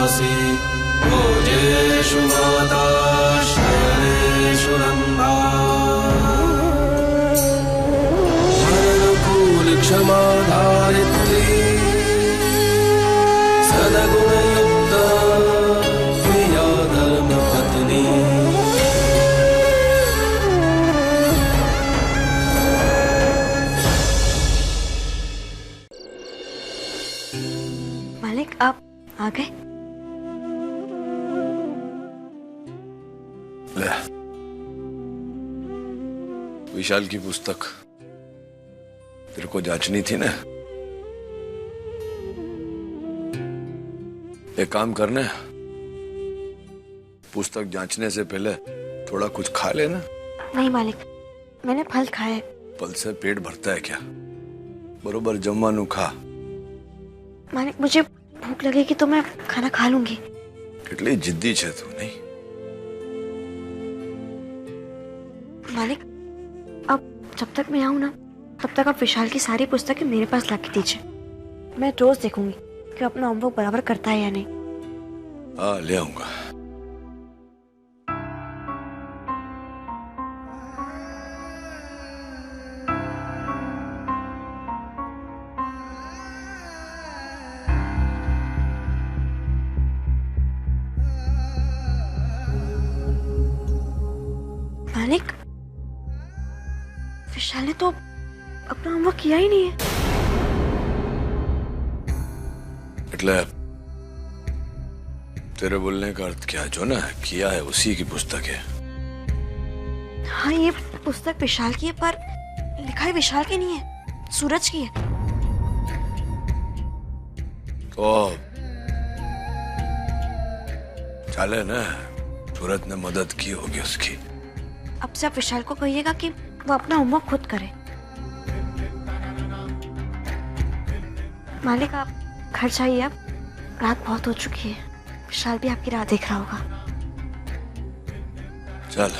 छन्दांसि भोजेषु माता शयनेषु रम्भा क्षमा धारित्री सद्गुणयुक्ता प्रिया धर्मपत्नी। मालिक आप आ गए? ले विशाल की पुस्तक तेरे को जांचनी थी ना। एक काम करने, पुस्तक जांचने से पहले थोड़ा कुछ खा लेना। नहीं मालिक, मैंने फल खाए। फल से पेट भरता है क्या? बरोबर जमवानु खा। मालिक मुझे भूख लगेगी तो मैं खाना खा लूंगी। कितनी जिद्दी छे तू, नहीं? मालिक अब जब तक मैं आऊं ना तब तक आप विशाल की सारी पुस्तकें मेरे पास लाके दीजिए। मैं रोज देखूंगी कि अपना होमवर्क बराबर करता है या नहीं। हाँ ले आऊंगा। मालिक विशाल ने तो अपना होमवर्क किया ही नहीं है। એટલે तेरे बोलने का अर्थ क्या? जो ना किया है उसी की पुस्तक है। हाँ ये पुस्तक विशाल की है पर लिखाई विशाल की नहीं है, सूरज की है। तो चले ना, सूरज ने मदद की होगी उसकी। अब से आप विशाल को कहिएगा कि वो अपना होमवर्क खुद करे। मालिक आप घर जाइए, अब रात बहुत हो चुकी है। विशाल भी आपकी राह देख रहा होगा। चल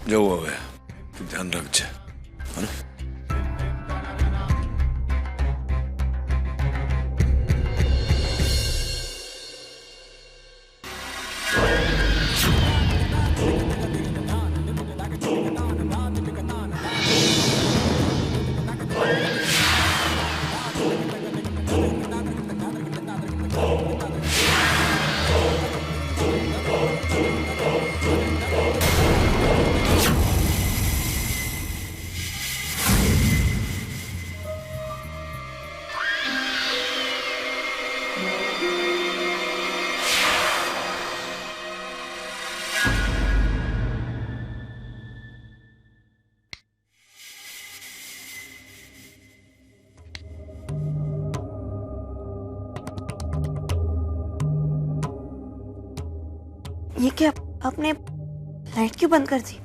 जो हुआ है तू ध्यान रख जा, है ना? ये क्या, आपने लाइट क्यों बंद कर दी?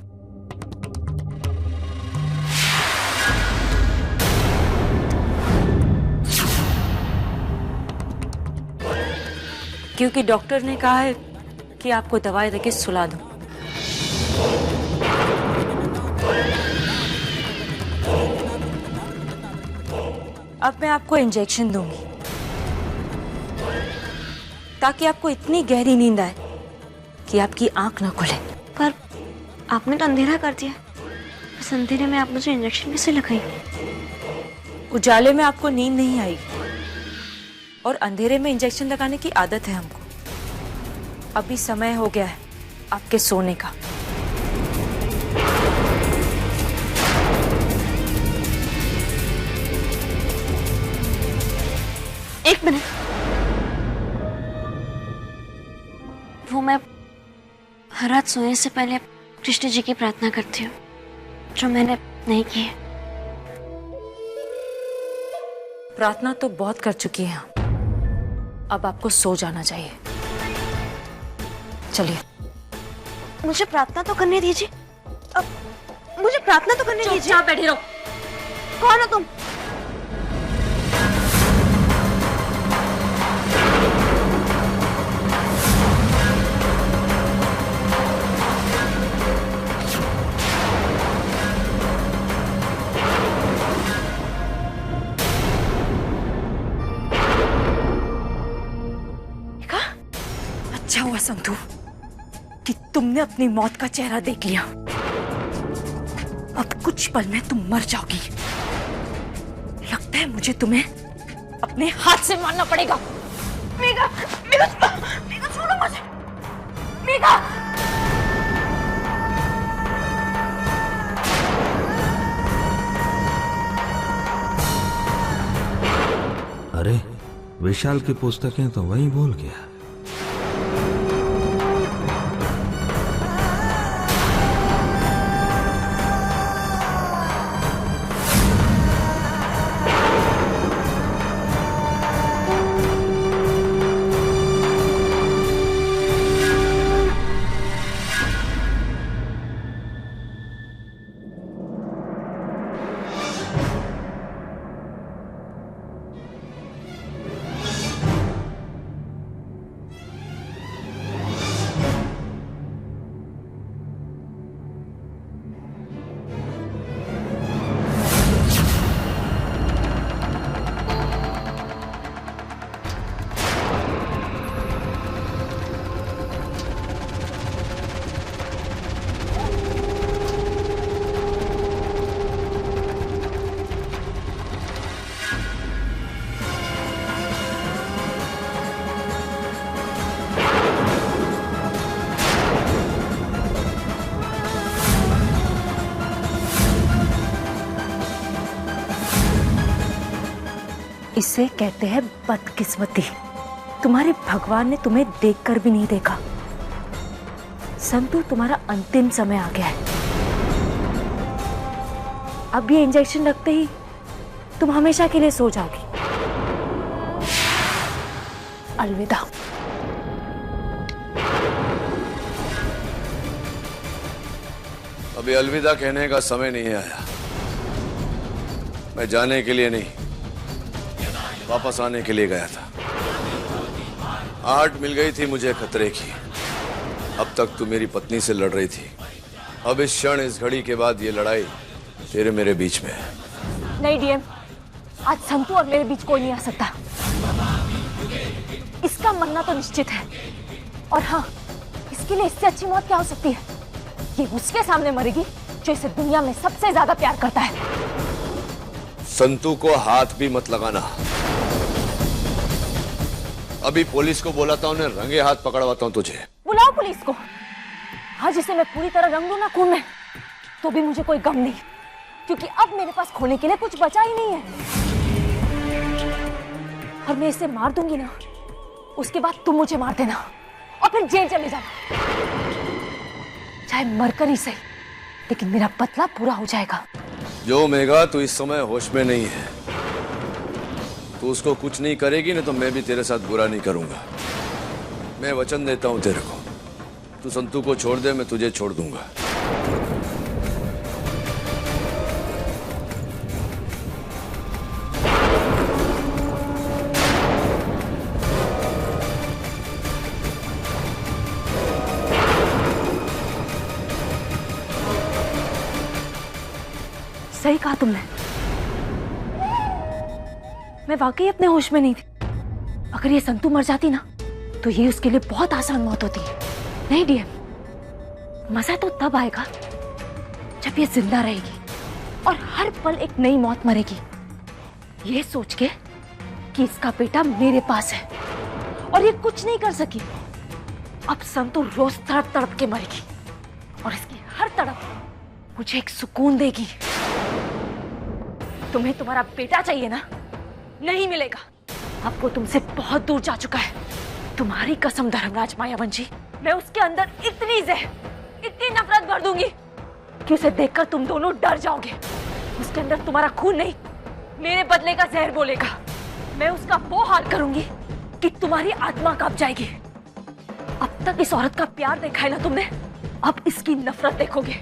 क्योंकि डॉक्टर ने कहा है कि आपको दवाई देके सुला दूं। अब मैं आपको इंजेक्शन दूंगी ताकि आपको इतनी गहरी नींद आए कि आपकी आंख ना खुले। पर आपने तो अंधेरा कर दिया। इस अंधेरे में आप मुझे इंजेक्शन कैसे लगाई? उजाले में आपको नींद नहीं आई और अंधेरे में इंजेक्शन लगाने की आदत है हमको। अभी समय हो गया है आपके सोने का। एक मिनट, वो मैं हर रात सोने से पहले कृष्ण जी की प्रार्थना करती हूँ, जो मैंने नहीं की है। प्रार्थना तो बहुत कर चुकी हैं, अब आपको सो जाना चाहिए। चलिए। मुझे प्रार्थना तो करने दीजिए। अब मुझे प्रार्थना तो करने दीजिए। चुपचाप बैठे रहो। कौन हो तुम? हुआ संतू कि तुमने अपनी मौत का चेहरा देख लिया। अब कुछ पल में तुम मर जाओगी। लगता है मुझे तुम्हें अपने हाथ से मारना पड़ेगा। मेघा, मेघा छोड़ो मुझे। मेघा, अरे विशाल की पुस्तकें तो वहीं भूल गया। इसे कहते हैं बदकिस्मती। तुम्हारे भगवान ने तुम्हें देखकर भी नहीं देखा। संतू, तुम्हारा अंतिम समय आ गया है। अब ये इंजेक्शन लगते ही तुम हमेशा के लिए सो जाओगी। अलविदा। अभी अलविदा कहने का समय नहीं आया। मैं जाने के लिए नहीं, वापस आने के लिए गया था। आहट मिल गई थी मुझे खतरे की। अब तक तू मेरी पत्नी से लड़ रही थी, अब इस क्षण, इस घड़ी के बाद ये लड़ाई तेरे मेरे बीच में है। नहीं डीएम, आज संतू और मेरे बीच कोई नहीं आ सकता। इसका मरना तो निश्चित है। और हाँ, इसके लिए इससे अच्छी मौत क्या हो सकती है? ये उसके सामने मरेगी जो इसे दुनिया में सबसे ज्यादा प्यार करता है। संतू को हाथ भी मत लगाना। अभी पुलिस को बोलाता हूँ, उन्हें रंगे हाथ पकड़वाता हूँ तुझे। बुलाओ पुलिस को। आज इसे मैं पूरी तरह रंग लूं ना खून में, तो भी मुझे कोई गम नहीं, क्योंकि अब मेरे पास खोने के लिए कुछ बचा ही नहीं है। और मैं इसे मार दूंगी ना, उसके बाद तुम मुझे मार देना और फिर जेल चले जाना। चाहे मरकर ही सही, लेकिन मेरा बदला पूरा हो जाएगा। जो मेघा, तू इस समय होश में नहीं है। तू उसको कुछ नहीं करेगी ना, तो मैं भी तेरे साथ बुरा नहीं करूंगा। मैं वचन देता हूं तेरे को, तू संतू को छोड़ दे, मैं तुझे छोड़ दूंगा। सही कहा तुमने। मैं वाकई अपने होश में नहीं थी। अगर ये संतू मर जाती ना, तो ये उसके लिए बहुत आसान मौत होती है। नहीं डीएम, मजा तो तब आएगा जब ये जिंदा रहेगी और हर पल एक नई मौत मरेगी, ये सोच के कि इसका बेटा मेरे पास है और ये कुछ नहीं कर सकी। अब संतू रोज तड़प तड़प के मरेगी और इसकी हर तड़प मुझे एक सुकून देगी। तुम्हें तुम्हारा बेटा चाहिए ना? नहीं मिलेगा। अब वो तुमसे बहुत दूर जा चुका है। तुम्हारी कसम धर्मराज मायावन जी, मैं उसके अंदर इतनी नफरत भर दूंगी कि उसे देखकर तुम दोनों डर जाओगे। उसके अंदर तुम्हारा खून नहीं, मेरे बदले का जहर बोलेगा। मैं उसका वो हाल करूंगी कि तुम्हारी आत्मा कांप जाएगी। अब तक इस औरत का प्यार देखा है ना तुमने, अब इसकी नफरत देखोगे,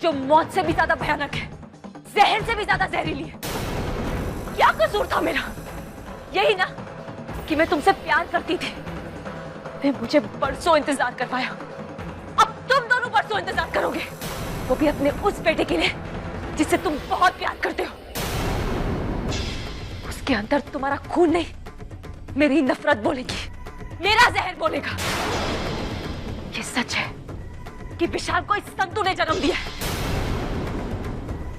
जो मौत से भी ज्यादा भयानक है, जहर से भी ज्यादा जहरीली है। क्या कसूर था मेरा? यही ना कि मैं तुमसे प्यार करती थी। मैं मुझे बरसों इंतजार करवाया, अब तुम दोनों बरसों इंतजार करोगे, वो भी अपने उस बेटे के लिए जिससे तुम बहुत प्यार करते हो। उसके अंदर तुम्हारा खून नहीं, मेरी नफरत बोलेगी, मेरा जहर बोलेगा। सच है कि विशाल को इस संतु ने जन्म दिया है,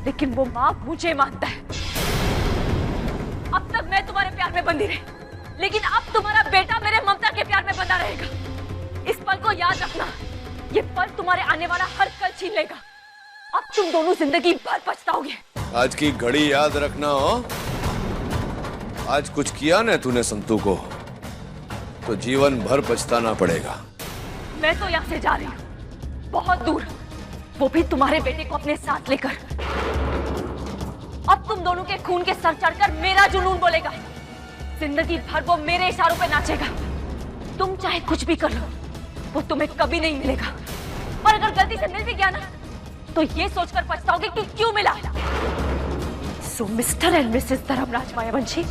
लेकिन वो मां मुझे मानता है। अब तक मैं तुम्हारे प्यार में बंधी रही, लेकिन अब तुम्हारा बेटा मेरे ममता के प्यार में बंधा रहेगा। इस पल को याद रखना, ये पल तुम्हारे आने वाला हर कल छीन लेगा। अब तुम दोनों जिंदगी भर पछताओगे। आज की घड़ी याद रखना हो। आज कुछ किया ना तूने संतू को, तो जीवन भर पछताना पड़ेगा। मैं तो यहाँ से जा रही हूँ, बहुत दूर, वो भी तुम्हारे बेटे को अपने साथ लेकर। अब तुम दोनों के खून के सर चढ़कर मेरा जुनून बोलेगा। जिंदगी भर वो मेरे इशारों पे नाचेगा। तुम चाहे कुछ भी कर लो, वो तुम्हें कभी नहीं मिलेगा। और अगर गलती से मिल भी गया ना, तो ये सोचकर पछताओगे कि क्यों मिला। So mister and missus Dharmaraj Mayavanshi,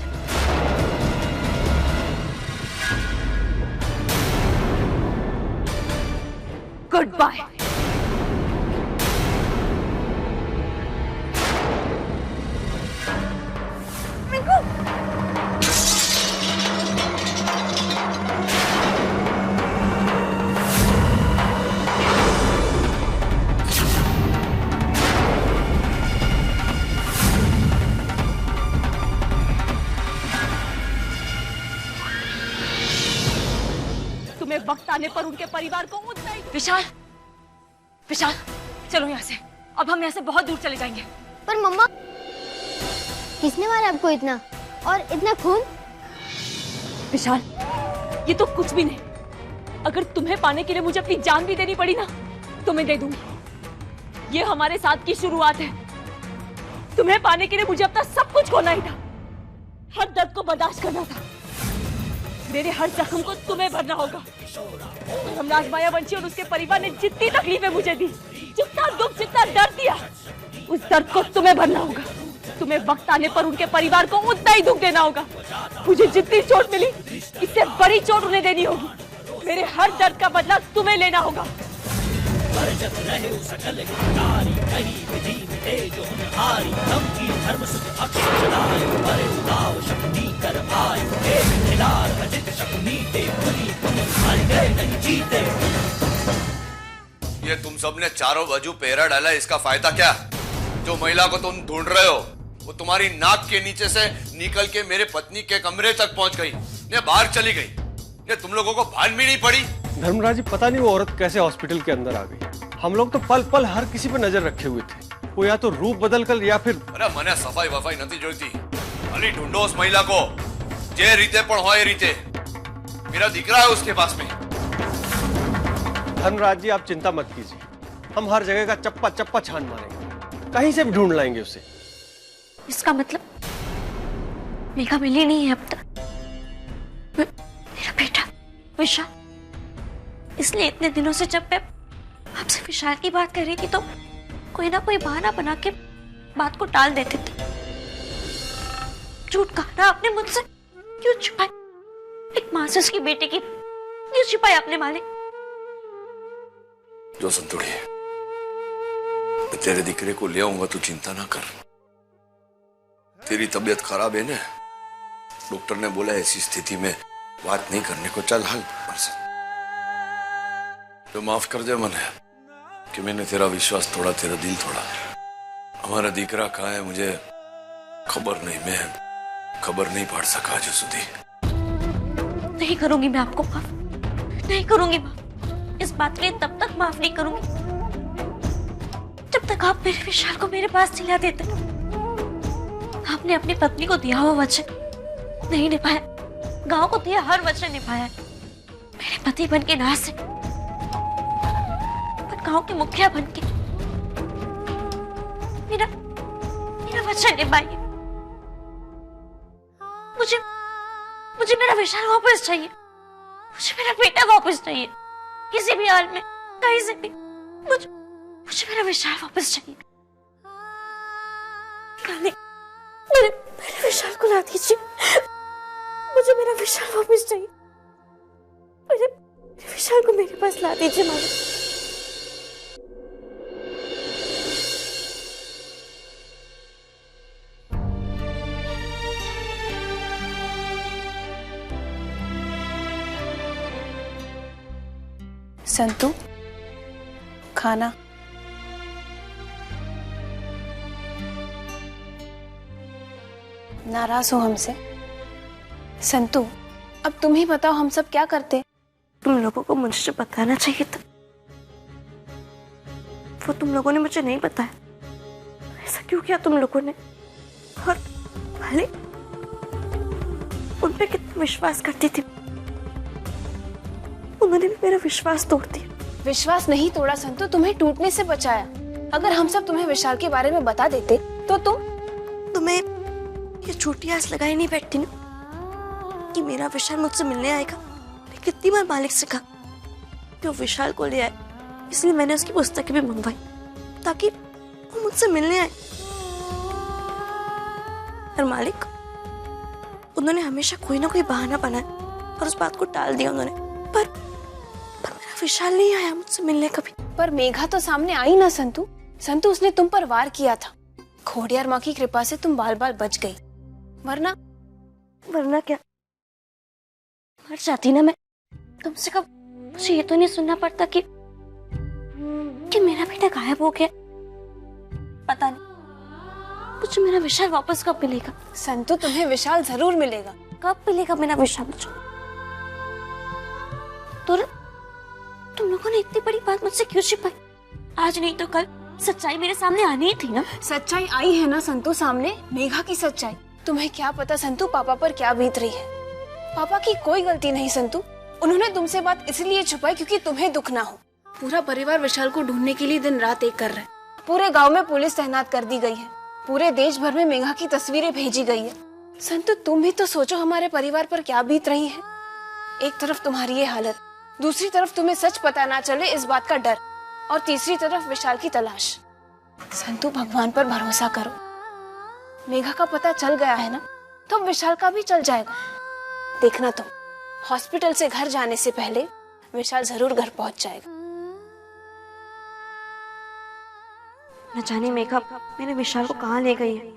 good bye. तुम्हें वक्त आने पर उनके परिवार को उतना ही। विशाल, विशाल, चलो यहाँ से। अब हम यहाँ से बहुत दूर चले जाएंगे। पर मम्मा, किसने मारा आपको इतना, और इतना खून? विशाल, ये तो कुछ भी नहीं। अगर तुम्हें पाने के लिए मुझे अपनी जान भी देनी पड़ी ना, तो मैं दे दूंगी। ये हमारे साथ की शुरुआत है। तुम्हें पाने के लिए मुझे अपना सब कुछ खोना ही था। हर दर्द को बर्दाश्त करना था। मेरे हर जख्म को तुम्हें भरना होगा। धर्मराज मायावंशी और उसके परिवार ने जितनी तकलीफें मुझे दी, जितना दुख, जितना दर्द दिया, उस दर्द को तुम्हें भरना होगा। तुम्हें वक्त आने पर उनके परिवार को उतना ही दुख देना होगा। मुझे जितनी चोट मिली, इससे बड़ी चोट उन्हें देनी होगी। मेरे हर दर्द का बदला तुम्हें लेना होगा। ये तुम सबने चारों बाजू पहरा डाला, इसका फायदा क्या? जो महिला को तुम ढूंढ रहे हो, वो तुम्हारी नाक के नीचे से निकल के मेरे पत्नी के कमरे तक पहुंच गई, ये बाहर चली गई। ये तुम लोगों को भान भी नहीं पड़ी? धर्मराज जी, पता नहीं वो औरत कैसे हॉस्पिटल के अंदर आ गई। हम लोग तो पल पल हर किसी पे नजर रखे हुए थे। वो या तो रूप बदल कर या फिर। अरे मने सफाई वफाई नहीं जोईती, खाली ढूंढो उस महिला को। जे रीते पण होय रीते। मेरा दिकरा है उसके पास में। धर्मराज जी, आप चिंता मत कीजिए, हम हर जगह का चप्पा चप्पा छान मारेंगे, कहीं से भी ढूंढ लाएंगे उसे। इसका मतलब मेघा मिली नहीं है अब तक। मेरा बेटा विशाल, इसलिए इतने दिनों से जब मैं आपसे विशाल की बात कर रही थी, तो कोई ना कोई बहाना बना के बात को टाल देते थे। झूठ कहा ना आपने मुझसे, क्यों छुपाई? एक मासूस की बेटी की क्यों छुपाई आपने मालिक? जो संतुड़ी, मैं तेरे दिकरे को ले आऊंगा, तू चिंता ना कर। तेरी तबीयत खराब है ना, डॉक्टर ने बोला ऐसी स्थिति में बात नहीं करने को। चल हाल तो माफ कर दे मने कि मैंने तेरा विश्वास तोड़ा, तेरा दिल तोड़ा। हमारा दिकरा कहाँ है मुझे खबर नहीं, मैं खबर नहीं पाड़ सका आज सुधी। नहीं करूंगी मैं आपको माफ, नहीं करूंगी माफ। इस बात के लिए तब तक माफ नहीं करूंगी जब तक आप मेरे विशाल को मेरे पास दिला देते। आपने अपनी पत्नी को दिया हुआ वचन नहीं निभाया, गांव को दिया हर वचन निभाया। मेरे पति बन के ना से, पर गांव के मुखिया बन के मेरा वचन निभाइए। मुझे मेरा विशाल वापस चाहिए, मुझे मेरा बेटा वापस चाहिए, किसी भी हाल में, कहीं से भी। मुझे मेरा विशाल वापस चाहिए। मेरे विशाल को ला दीजिए, मुझे मेरा विशाल वापस चाहिए। मेरे विशाल को मेरे पास ला दीजिए मालिक। संतू, खाना। नाराज हो हमसे? संतू, अब तुम ही बताओ हम सब क्या करते? तुम लोगों को मुझे बताना चाहिए था, वो तुम लोगों ने मुझे नहीं बताया। ऐसा क्यों किया तुम लोगों ने? और भले उन पे कितना विश्वास करती थी, उन्होंने भी मेरा विश्वास तोड़ दिया। विश्वास नहीं तोड़ा संतू, तुम्हें टूटने से बचाया। अगर हम सब तुम्हें विशाल के बारे में बता देते तो तुम्हें ये झूठी आस लगाई नहीं बैठती ना कि मेरा विशाल मुझसे मिलने आएगा। मैं कितनी बार मालिक से कहा कि वो विशाल को ले आए, इसलिए मैंने उसकी पुस्तकें भी मंगवाई ताकि वो मुझसे मिलने आए। और मालिक, उन्होंने हमेशा कोई ना कोई बहाना बनाया और उस बात को टाल दिया उन्होंने। पर मेरा विशाल नहीं आया मुझसे मिलने कभी। पर मेघा तो सामने आई ना संतू। संतू, उसने तुम पर वार किया था। खोडियार माँ की कृपा से तुम बाल बाल बच गई, वरना क्या मर जाती ना मैं। कम से कम मुझे ये तो नहीं सुनना पड़ता कि मेरा बेटा गायब हो गया। पता नहीं मुझे मेरा विशाल वापस कब मिलेगा। संतू, तुम्हें विशाल जरूर मिलेगा। कब मिलेगा मेरा विशाल मुझे? तो तुम लोगों ने इतनी बड़ी बात मुझसे क्यों छिपाई? आज नहीं तो कल सच्चाई मेरे सामने आनी ही थी ना। सच्चाई आई है ना संतू सामने, मेघा की सच्चाई। तुम्हें क्या पता संतू पापा पर क्या बीत रही है। पापा की कोई गलती नहीं संतू, उन्होंने तुमसे बात इसलिए छुपाई क्योंकि तुम्हें दुख ना हो। पूरा परिवार विशाल को ढूंढने के लिए दिन रात एक कर रहा है। पूरे गांव में पुलिस तैनात कर दी गई है। पूरे देश भर में मेघा की तस्वीरें भेजी गई है। संतू, तुम भी तो सोचो हमारे परिवार पर क्या बीत रही है। एक तरफ तुम्हारी ये हालत, दूसरी तरफ तुम्हें सच पता ना चले इस बात का डर, और तीसरी तरफ विशाल की तलाश। संतू, भगवान पर भरोसा करो। मेघा का पता चल गया है ना, तो विशाल का भी चल जाएगा। देखना तुम, हॉस्पिटल से घर जाने से पहले विशाल जरूर घर पहुंच जाएगा। न जाने मेघा मेरे विशाल को कहाँ ले गई है।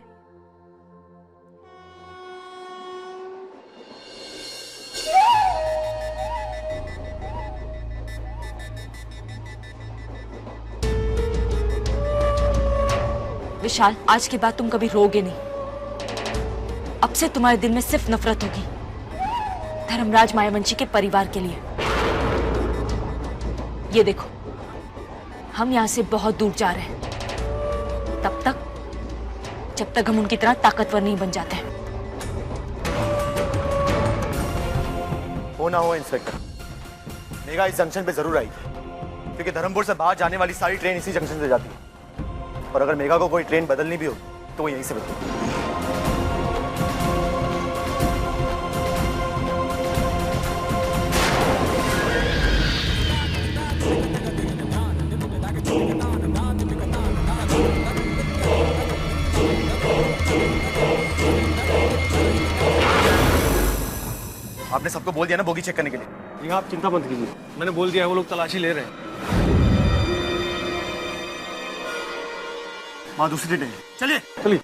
विशाल, आज के बाद तुम कभी रोगे नहीं। अब से तुम्हारे दिल में सिर्फ नफरत होगी धर्मराज मायावंशी के परिवार के लिए। ये देखो, हम यहाँ से बहुत दूर जा रहे हैं, तब तक जब तक हम उनकी तरह ताकतवर नहीं बन जाते हैं। हो ना हो इंस्पेक्टर, मेघा इस जंक्शन पे जरूर आई, क्योंकि धर्मपुर से बाहर जाने वाली सारी ट्रेन इसी जंक्शन से जाती है। और अगर मेघा को कोई ट्रेन बदलनी भी हो तो वो यहीं से बदलेगी। आपने सबको बोल दिया ना बोगी चेक करने के लिए? जी आप चिंता मत कीजिए, मैंने बोल दिया है, वो लोग तलाशी ले रहे हैं। वहाँ दूसरी ट्रेन, चलिए चलिए।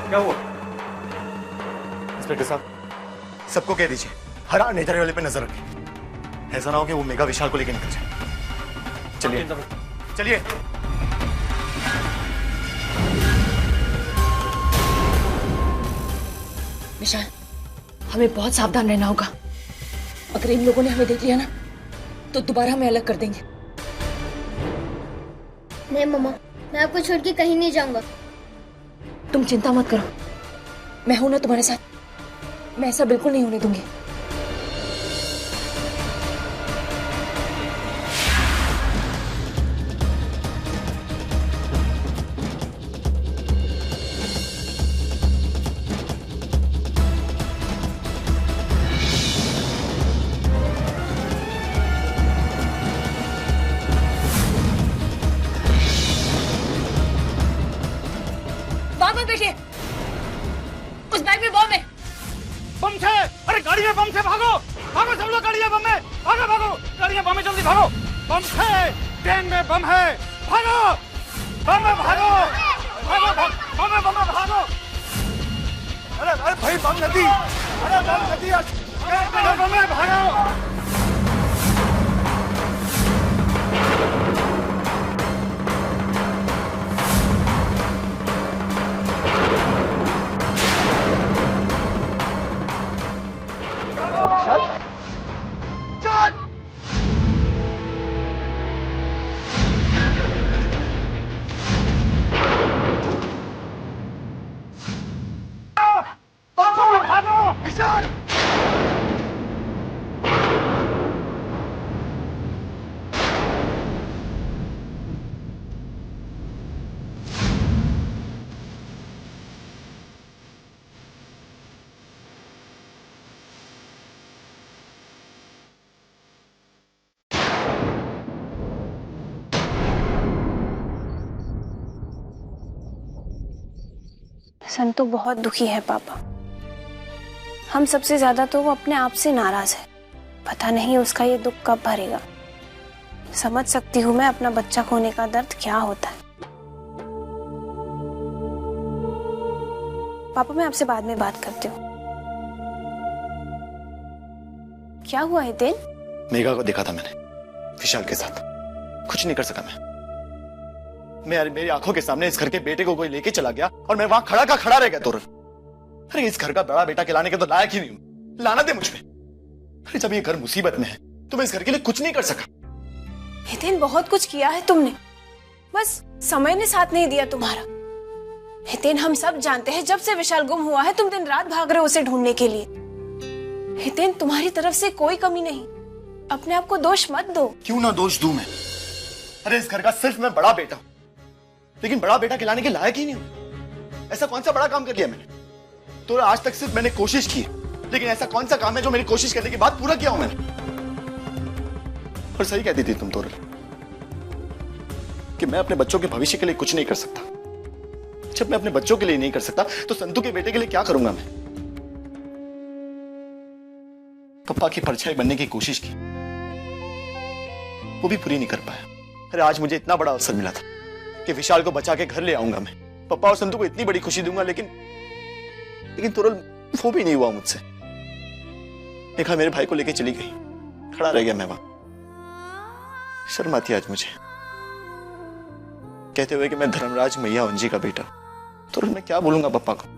क्या हुआ? इंस्पेक्टर साहब, सबको कह दीजिए हर नेचर वाले पे नजर रखें। ऐसा ना हो कि वो मेघा विशाल को लेकर निकल जाए। चलिए चलिए। विशाल, हमें बहुत सावधान रहना होगा। अगर इन लोगों ने हमें देख लिया ना तो दोबारा हमें अलग कर देंगे। नहीं मम्मा, मैं आपको छोड़ के कहीं नहीं जाऊंगा। तुम चिंता मत करो, मैं हूं ना तुम्हारे साथ। मैं ऐसा बिल्कुल नहीं होने दूंगी। भागो सब लोग, गाड़ियां बम में, भागो भागो, गाड़ियां बम में, जल्दी भागो, बम है, ट्रेन में बम है, भागो, बम में भागो, भागो, बम में भागो। अरे अरे भाई बम नदी, अरे बम नदी, बम में भागो। संतु बहुत दुखी है पापा। हम सबसे ज्यादा तो वो अपने आप से नाराज है। पता नहीं उसका ये दुख कब भरेगा। समझ सकती हूँ मैं अपना बच्चा खोने का दर्द क्या होता है। पापा मैं आपसे बाद में बात करती हूँ। क्या हुआ हितेन? मेघा को देखा था मैंने विशाल के साथ, कुछ नहीं कर सका मैं। मेरी आंखों के सामने इस घर के बेटे को कोई लेके चला गया और मैं वहां खड़ा का खड़ा रह गया तोरण। अरे इस घर का बड़ा बेटा कहलाने के तो लायक ही नहीं हूं, लानत है मुझ पे। अरे जब ये घर मुसीबत में है तो मैं इस घर के लिए कुछ नहीं कर सका। हितेन बहुत कुछ किया है तुमने, बस समय ने साथ नहीं दिया तुम्हारा। हितेन हम सब जानते हैं जब से विशाल गुम हुआ है तुम दिन रात भाग रहे हो उसे ढूंढने के लिए। हितेन तुम्हारी तरफ से कोई कमी नहीं, अपने आप को दोष मत दो। क्यों ना दोष दूं मैं? अरे इस घर का सिर्फ मैं बड़ा बेटा हूं, लेकिन बड़ा बेटा कहलाने के लायक ही नहीं हूं। ऐसा कौन सा बड़ा काम कर लिया मैंने? तो आज तक सिर्फ मैंने कोशिश की, लेकिन ऐसा कौन सा काम है जो मेरी कोशिश करने के बाद पूरा किया हूं मैंने? और सही कहती थी तुम तोरण कि मैं अपने बच्चों के भविष्य के लिए कुछ नहीं कर सकता। जब मैं अपने बच्चों के लिए नहीं कर सकता तो संतु के बेटे के लिए क्या करूंगा मैं? पप्पा की परछाई बनने की कोशिश की, वो भी पूरी नहीं कर पाया। अरे आज मुझे इतना बड़ा अवसर मिला था कि विशाल को बचा के घर ले आऊंगा मैं, पप्पा और संतु को इतनी बड़ी खुशी दूंगा, लेकिन तुरल वो भी नहीं हुआ मुझसे। देखा मेरे भाई को लेके चली गई, खड़ा रह गया मैं वहां। शर्म आती है आज मुझे कहते हुए कि मैं धर्मराज मैया वंजी का बेटा। तुरल मैं क्या बोलूंगा पप्पा को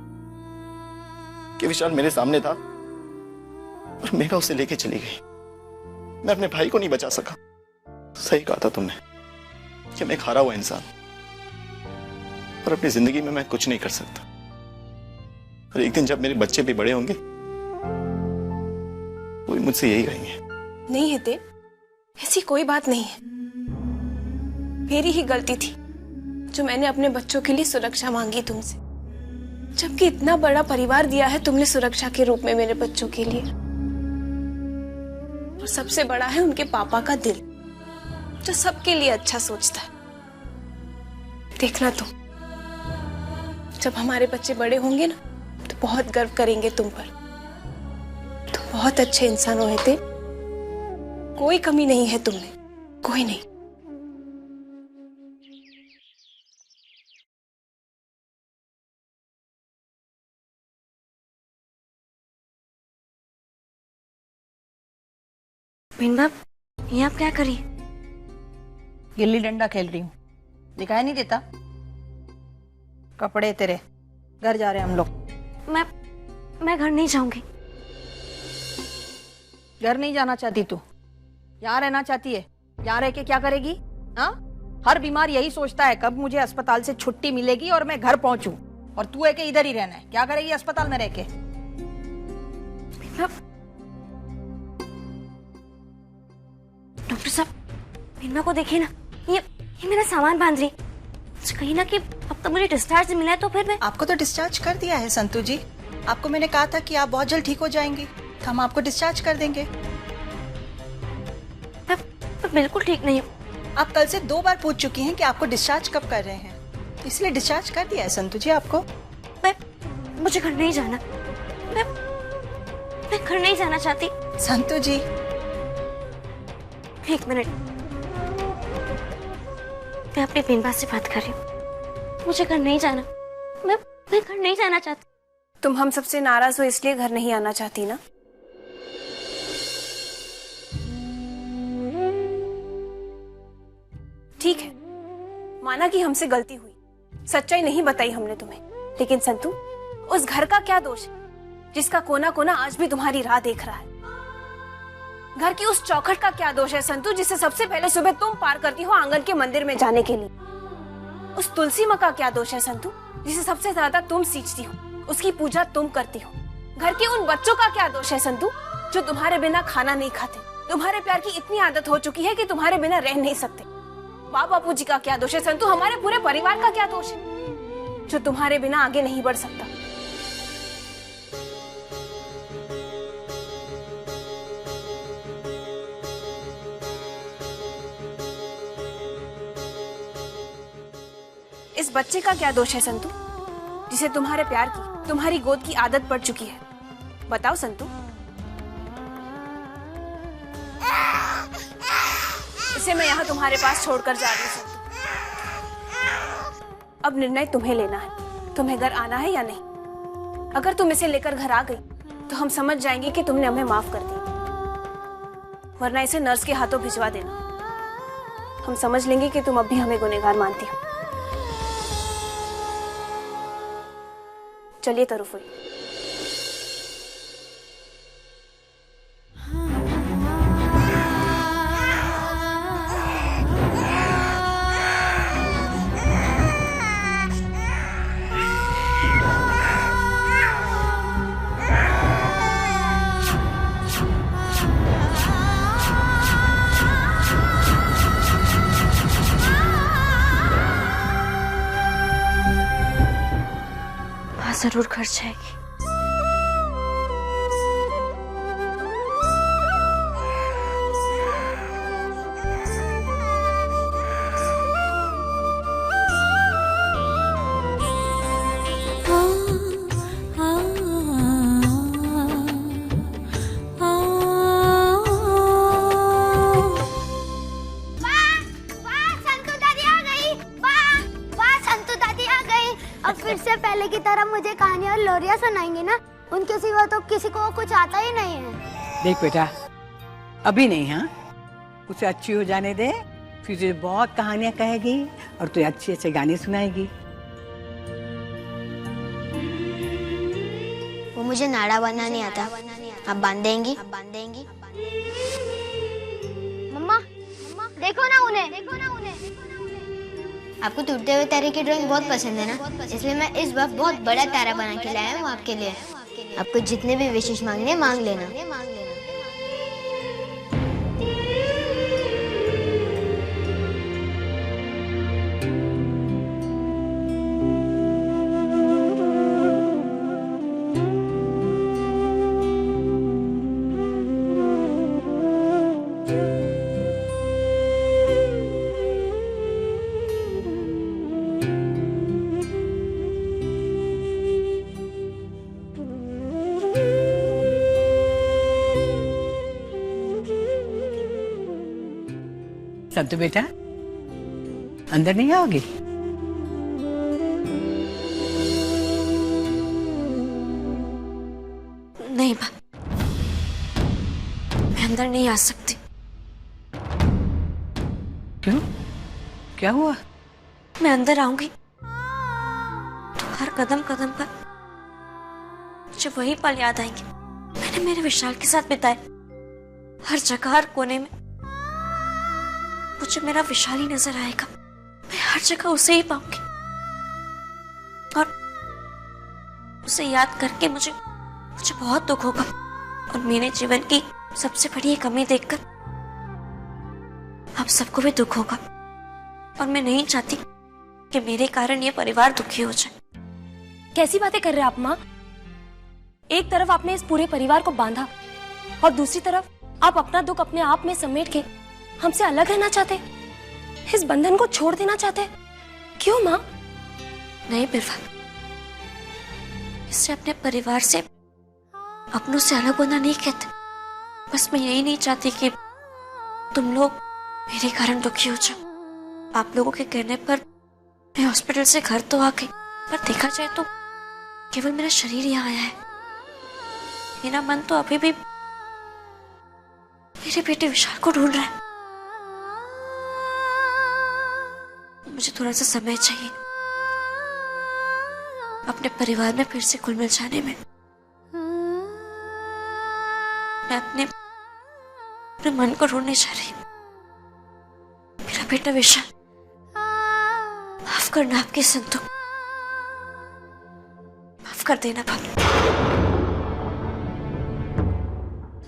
कि विशाल मेरे सामने था और मेघा उसे लेके चली गई। मैं अपने भाई को नहीं बचा सका। सही कहा था तुमने कि मैं हारा हुआ इंसान और अपनी जिंदगी में मैं कुछ नहीं कर सकता। और एक दिन जब मेरे बच्चे भी बड़े होंगे वो भी मुझसे यही कहेंगे। नहीं हितेन, ऐसी कोई बात नहीं है। मेरी ही गलती थी जो मैंने अपने बच्चों के लिए सुरक्षा मांगी तुमसे, जबकि इतना बड़ा परिवार दिया है तुमने सुरक्षा के रूप में मेरे बच्चों के लिए। और सबसे बड़ा है उनके पापा का दिल जो सबके लिए अच्छा सोचता है। देखना तुम, जब हमारे बच्चे बड़े होंगे ना तो बहुत गर्व करेंगे तुम पर। तुम बहुत अच्छे इंसान हो हितेन, कोई कमी नहीं है तुम में, कोई नहीं। मीनबा, ये आप क्या करिए? गिल्ली डंडा खेल रही हूँ, दिखाई नहीं देता? कपड़े तेरे, घर जा रहे हैं हम लोग। मैं घर नहीं जाऊंगी। घर नहीं जाना चाहती तू? यहाँ रहना चाहती है? यहाँ रह के क्या करेगी? हाँ, हर बीमार यही सोचता है कब मुझे अस्पताल से छुट्टी मिलेगी और मैं घर पहुंचूं, और तू है कि इधर ही रहना है। क्या करेगी अस्पताल में रह के? डॉक्टर साहब, मीना को देखिए ना, ये मेरा सामान बांध रही। कहीं ना कि अब तो मुझे डिस्चार्ज मिला है, तो फिर मैं आपको तो डिस्चार्ज कर दिया है संतु जी। आपको मैंने कहा था कि आप बहुत जल्द ठीक हो जाएंगी, तो हम आपको डिस्चार्ज कर देंगे। मैं बिल्कुल ठीक नहीं हूँ। आप कल से 2 बार पूछ चुकी हैं कि आपको डिस्चार्ज कब कर रहे हैं, इसलिए डिस्चार्ज कर दिया है संतु जी आपको। मुझे घर नहीं जाना। मैं घर नहीं जाना चाहती। संतू जी, एक मिनट, मैं अपनी बीनबा से बात कर रही हूँ। मुझे घर नहीं जाना, मैं घर नहीं जाना चाहती। तुम हम सबसे नाराज हो इसलिए घर नहीं आना चाहती ना? ठीक है, माना कि हमसे गलती हुई, सच्चाई नहीं बताई हमने तुम्हें, लेकिन संतू, उस घर का क्या दोष है जिसका कोना कोना आज भी तुम्हारी राह देख रहा है? घर की उस चौखट का क्या दोष है संतू, जिसे सबसे पहले सुबह तुम पार करती हो आंगन के मंदिर में जाने के लिए? उस तुलसी माँ का क्या दोष है संतू, जिसे सबसे ज्यादा तुम सींचती हो, उसकी पूजा तुम करती हो? घर के उन बच्चों का क्या दोष है संतू, जो तुम्हारे बिना खाना नहीं खाते, तुम्हारे प्यार की इतनी आदत हो चुकी है कि तुम्हारे बिना रह नहीं सकते? माँ बापू जी का क्या दोष है संतू, हमारे पूरे परिवार का क्या दोष है जो तुम्हारे बिना आगे नहीं बढ़ सकता? इस बच्चे का क्या दोष है संतू, जिसे तुम्हारे प्यार की, तुम्हारी गोद की आदत पड़ चुकी है? बताओ संतू। इसे मैं यहाँ तुम्हारे पास छोड़कर जा रही हूँ संतू। अब निर्णय तुम्हें लेना है, तुम्हें घर आना है या नहीं। अगर तुम इसे लेकर घर आ गई तो हम समझ जाएंगे कि तुमने हमें माफ कर दिया, वरना इसे नर्स के हाथों भिजवा देना। हम समझ लेंगे कि तुम अब भी हमें गुनहगार मानती हो। चलिए तरुफुल। जरूर घर जाएगी। मुझे कहानी और लोरिया सुनाएंगे ना, उनके सिवा तो किसी को कुछ आता ही नहीं है। देख बेटा, अभी नहीं, हाँ, उसे अच्छी हो जाने दे, फिर तुझे बहुत कहानियां कहेगी और तुझे अच्छे अच्छे गाने सुनाएगी। वो मुझे नाड़ा बांधना नहीं आता, आप बांध देंगी? मम्मा, देखो ना उन्हें। आपको टूटते हुए तारे की ड्राइंग बहुत पसंद है ना, इसलिए मैं इस बार बहुत बड़ा तारा बना के लाया हूँ आपके लिए। आपको जितने भी विशेष मांगने मांग लेना। संतू बेटा, अंदर नहीं आओगी? नहीं माँ, मैं अंदर नहीं आ सकती। क्यों? क्या हुआ? मैं अंदर आऊंगी तो हर कदम कदम पर मुझे वही पल याद आएंगे मैंने मेरे विशाल के साथ बिताए। हर जगह, हर कोने में मुझे मेरा विशाल ही नजर आएगा। मैं हर जगह उसे ही पाऊंगी और उसे याद करके मुझे बहुत दुख होगा और मेरे जीवन की सबसे बड़ी कमी देखकर आप सबको भी दुख होगा और मैं नहीं चाहती कि मेरे कारण ये परिवार दुखी हो जाए। कैसी बातें कर रहे हैं आप माँ? एक तरफ आपने इस पूरे परिवार को बांधा और दूसरी तरफ आप अपना दुख अपने आप में समेट के हमसे अलग रहना चाहते, इस बंधन को छोड़ देना चाहते। क्यों माँ? नहीं बिरवा, इसे अपने परिवार से, अपनों से अलग होना नहीं कहते। बस मैं यही नहीं चाहती कि तुम लोग मेरे कारण दुखी हो जाओ। आप लोगों के कहने पर मैं हॉस्पिटल से घर तो आ गई, पर देखा जाए तो केवल मेरा शरीर यहाँ आया है। मेरा मन तो अभी भी मेरे बेटे विशाल को ढूंढ रहा है। मुझे थोड़ा सा समय चाहिए अपने परिवार में फिर से घुल मिल जाने में। मैं अपने मन को ढूंढने जा रही हूँ। मेरा बेटा विशाल, माफ करना आपकी संतु, माफ कर देना भाभी।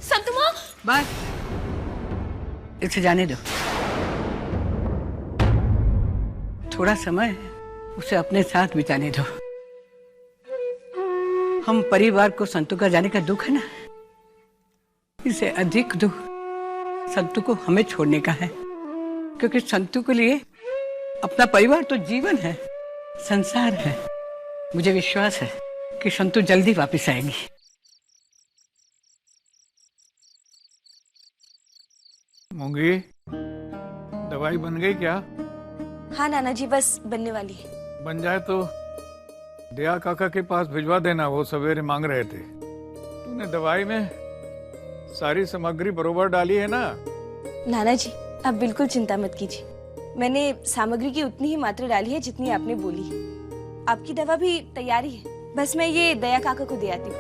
संतु माँ, बस इसे जाने दो। थोड़ा समय उसे अपने साथ बिताने दो। हम परिवार को संतु का जाने का दुख है ना, इससे अधिक दुख संतु को हमें छोड़ने का है, क्योंकि संतु के लिए अपना परिवार तो जीवन है, संसार है। मुझे विश्वास है कि संतु जल्दी वापस आएगी। मूंगी, दवाई बन गई क्या? हाँ नाना जी, बस बनने वाली है। बन जाए तो दया काका के पास भिजवा देना, वो सवेरे मांग रहे थे। तूने दवाई में सारी सामग्री बरोबर डाली है ना? नाना जी, आप बिल्कुल चिंता मत कीजिए। मैंने सामग्री की उतनी ही मात्रा डाली है जितनी आपने बोली है। आपकी दवा भी तैयारी है, बस मैं ये दया काका को दे आती हूँ।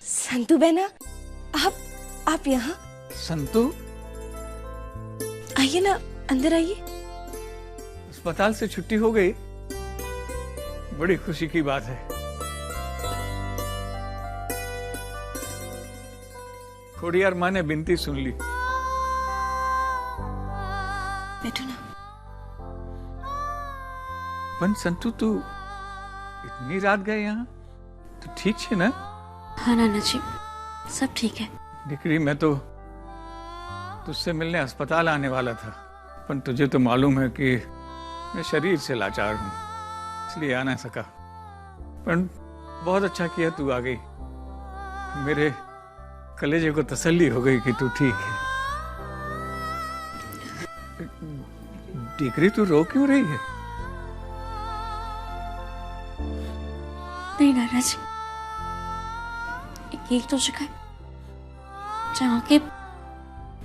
संतु बहना, आप यहाँ? संतु, आइए ना, अंदर आइए। अस्पताल से छुट्टी हो गई, बड़ी खुशी की बात है। खोड़ियार माँ ने विनती सुन ली। बैठो ना। पण संतु, तू इतनी रात गए यहाँ? तो ठीक है ना? हाँ नाना जी, सब ठीक है। दिकरी, मैं तो तुझसे मिलने अस्पताल आने वाला था, पर तुझे तो मालूम है कि मैं शरीर से लाचार हूँ, इसलिए आ ना सका। पर बहुत अच्छा किया तू आ गई। मेरे कलेजे को तसल्ली हो गई कि तू ठीक है। दिकरी, तू रो क्यों रही है? नहीं नाना जी, एक तो जगह जहाँ के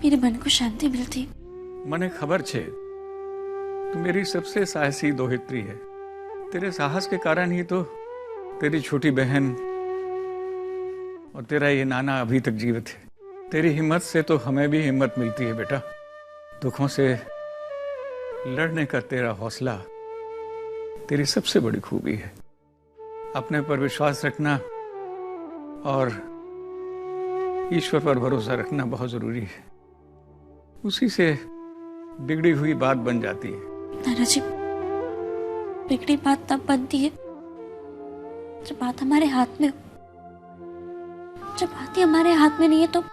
मेरे मन को शांति मिलती। मने खबर छे तू मेरी सबसे साहसी दोहित्री है। तेरे साहस के कारण ही तो तेरी छोटी बहन और तेरा ये नाना अभी तक जीवित है। तेरी हिम्मत से तो हमें भी हिम्मत मिलती है बेटा। दुखों से लड़ने का तेरा हौसला तेरी सबसे बड़ी खूबी है। अपने पर विश्वास रखना और ईश्वर पर भरोसा रखना बहुत जरूरी है। उसी से बिगड़ी हुई बात बन जाती है। नाना जी, बिगड़ी बात तब बनती है जब बात हमारे हाथ में हो। जब बात ही हमारे हाथ में नहीं है तो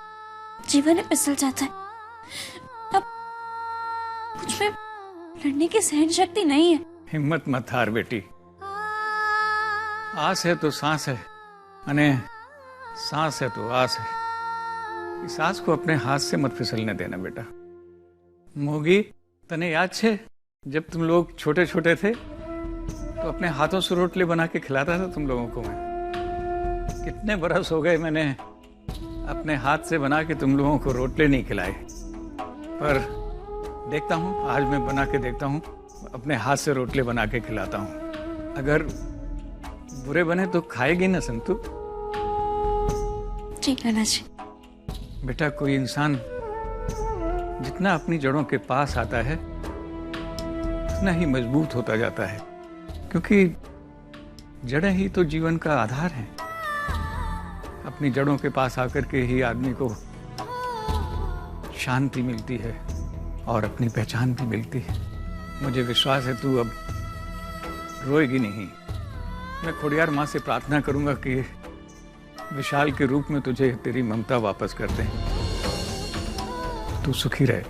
जीवन ही फिसल जाता है। तब कुछ में लड़ने की सहन शक्ति नहीं है। हिम्मत मत हार बेटी। आस है तो सांस है, अने सांस है तो आस है। इस आस को अपने हाथ से मत फिसलने देना बेटा। मोगी, तने याद छे जब तुम लोग छोटे छोटे थे तो अपने हाथों से रोटली बना के खिलाता था तुम लोगों को मैं। कितने बरस हो गए मैंने अपने हाथ से बना के तुम लोगों को रोटली नहीं खिलाए, पर देखता हूँ, आज मैं बना के देखता हूँ, अपने हाथ से रोटली बना के खिलाता हूँ। अगर बुरे बने तो खाएगी ना संतु? ठीक है ना जी। बेटा, कोई इंसान जितना अपनी जड़ों के पास आता है उतना ही मजबूत होता जाता है, क्योंकि जड़ें ही तो जीवन का आधार हैं। अपनी जड़ों के पास आकर के ही आदमी को शांति मिलती है और अपनी पहचान भी मिलती है। मुझे विश्वास है तू अब रोएगी नहीं। मैं खोड़ियार माँ से प्रार्थना करूंगा कि विशाल के रूप में तुझे तेरी ममता वापस कर दें। तू सुखी रहे।